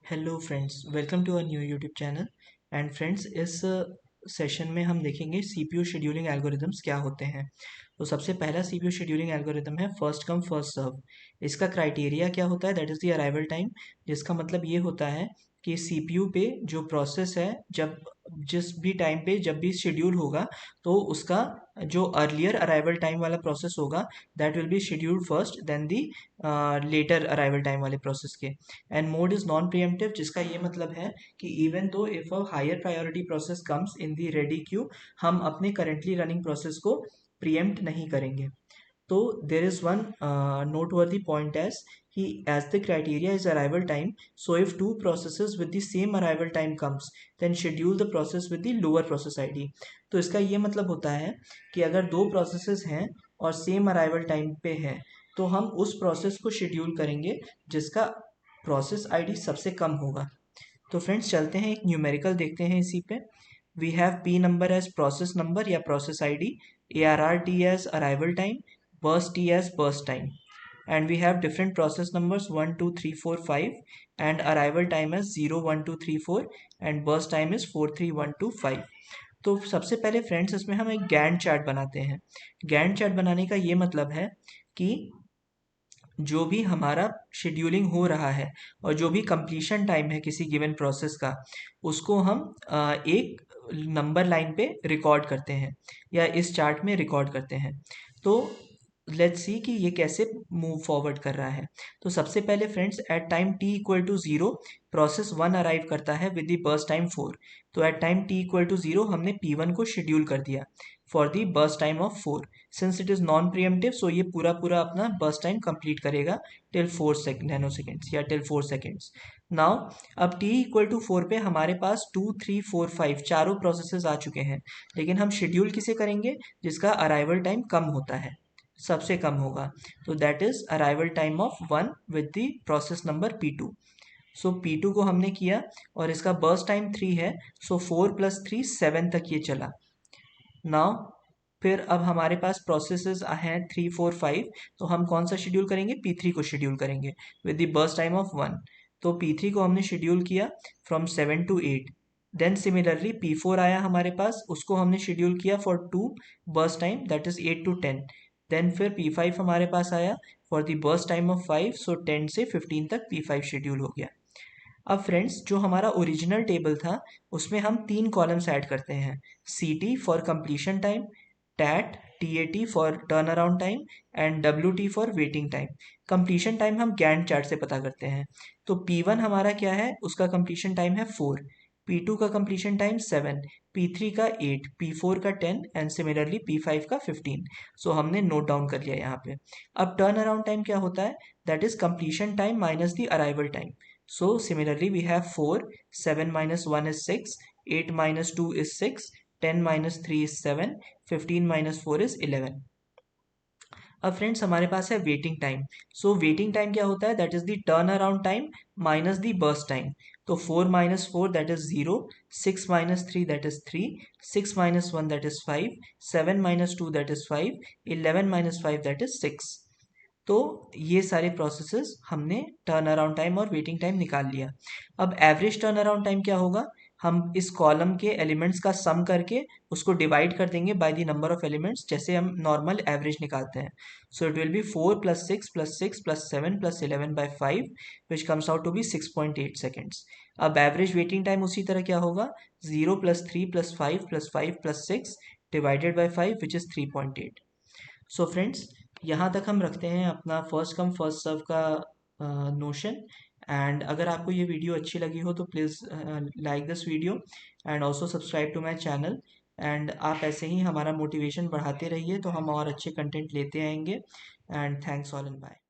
Hello friends, welcome to a new YouTube channel. And friends, इस session में हम देखेंगे सीपीयू शेड्यूलिंग एल्गोरिदम्स क्या होते हैं। तो सबसे पहला सीपीयू शेड्यूलिंग एल्गोरिदम है फर्स्ट कम फर्स्ट सर्व। इसका क्राइटेरिया क्या होता है? That is the arrival time. जिसका मतलब ये होता है कि सीपीयू पे जो प्रोसेस है, जब जिस भी टाइम पे जब भी शेड्यूल होगा, तो उसका जो अर्लियर अराइवल टाइम वाला प्रोसेस होगा, that will be scheduled first then the later arrival time वाले प्रोसेस के। And mode is non preemptive, जिसका ये मतलब है कि even though if a higher priority process comes in the ready queue, हम अपने करेंटली रनिंग प्रोसेस को प्रिएम्प्ट नहीं करेंगे। तो there is one noteworthy point as the criteria is arrival time, so if two processes with the same arrival time comes, then schedule the process with the lower process id। तो इसका ये मतलब होता है कि अगर दो प्रोसेसेस हैं और सेम अराइवल टाइम पे है, तो हम उस प्रोसेस को शेड्यूल करेंगे जिसका प्रोसेस आईडी सबसे कम होगा। तो फ्रेंड्स, चलते हैं एक न्यूमेरिकल देखते हैं इसी पे। We have P number as process number या process ID, A R R T as arrival time, burst t as burst time, and we have different process numbers 1 2 3 4 5 and arrival time as 0 1 2 3 4 and burst time is 4 3 1 2 5। तो सबसे पहले friends, इसमें हम एक Gantt chart बनाते हैं। Gantt chart बनाने का ये मतलब है कि जो भी हमारा शेड्यूलिंग हो रहा है और जो भी कंप्लीशन टाइम है किसी गिवन प्रोसेस का, उसको हम एक नंबर लाइन पे रिकॉर्ड करते हैं या इस चार्ट में रिकॉर्ड करते हैं। तो लेट्स सी कि ये कैसे मूव फॉरवर्ड कर रहा है। तो सबसे पहले friends, at time t equal to 0 process 1 arrive करता है विद द बर्स्ट टाइम 4। तो at time t equal to 0 हमने p1 को शेड्यूल कर दिया for the burst time of 4। Since it is non preemptive, so ये पूरा पूरा अपना बर्स्ट टाइम कंप्लीट करेगा टिल 4 नैनो सेकेंड्स या टिल 4 सेकेंड्स। नाउ अब t इक्वल टू 4 पे हमारे पास 2 3 4 5 चारों प्रोसेसेस आ चुके हैं, लेकिन हम शेड्यूल किसे करेंगे? जिसका अराइवल टाइम कम होता है, सबसे कम होगा। तो that is arrival time of 1 with the process number P2। So P2 को हमने किया और इसका बर्स्ट टाइम 3 है, सो 4 + 3 7 तक ये चला। नाउ फिर अब हमारे पास प्रोसेसेस हैं 3 4 5, तो हम कौन सा शेड्यूल करेंगे? P3 को शेड्यूल करेंगे with the burst time of 1। तो P3 को हमने शेड्यूल किया from 7 to 8। Then similarly P4 आया हमारे पास, उसको हमने शेड्यूल किया for 2 burst time, that is 8 to 10। Then फिर P5 हमारे पास आया for the burst time of 5, so 10 से 15 तक P5 शेड्यूल हो गया। अब फ्रेंड्स, जो हमारा ओरिजिनल टेबल था उसमें हम 3 कॉलम्स ऐड करते हैं, CT for completion time, TAT for turn around time and WT for waiting time. Completion time हम गैंट चार्ट से पता करते हैं। तो P1 हमारा क्या है? उसका कंप्लीशन टाइम है 4, P2 का कंप्लीशन टाइम 7, P3 का 8, P4 का 10 एंड सिमिलरली P5 का 15। सो हमने नोट डाउन कर लिया यहाँ पे। अब टर्न अराउंड टाइम क्या होता है? That is completion time minus the arrival time. So similarly we have 4, 7 minus 1 is 6, 8 minus 2 is 6, 10 minus 3 is 7, 15 minus 4 is 11। अब फ्रेंड्स, हमारे पास है waiting time. So waiting time क्या होता है? That is the turn around time minus the burst time. तो 4 minus 4 that is 0, 6 minus 3 that is 3, 6 minus 1 that is 5, 7 minus 2 that is 5, 11 minus 5 that is 6। तो ये सारे processes हमने turn around time और waiting time निकाल लिया। अब average turn around time क्या होगा? हम इस कॉलम के एलिमेंट्स का सम करके उसको डिवाइड कर देंगे by the number of elements, जैसे हम नॉर्मल एवरेज निकालते हैं। So it will be 4 + 6 + 6 + 7 + 11 by 5 which comes out to be 6.8 seconds. अब एवरेज वेटिंग टाइम उसी तरह क्या होगा? 0 + 3 + 5 + 5 + 6 divided by 5 which is 3.8। So friends, यहाँ तक हम रखते हैं अपना फर्स्ट कम फर्स्ट सर्व का नोशन। एंड अगर आपको ये वीडियो अच्छी लगी हो तो please like this video and also subscribe to my channel. And आप ऐसे ही हमारा मोटिवेशन बढ़ाते रहिए, तो हम और अच्छे कंटेंट लेते आएंगे। And thanks all and bye.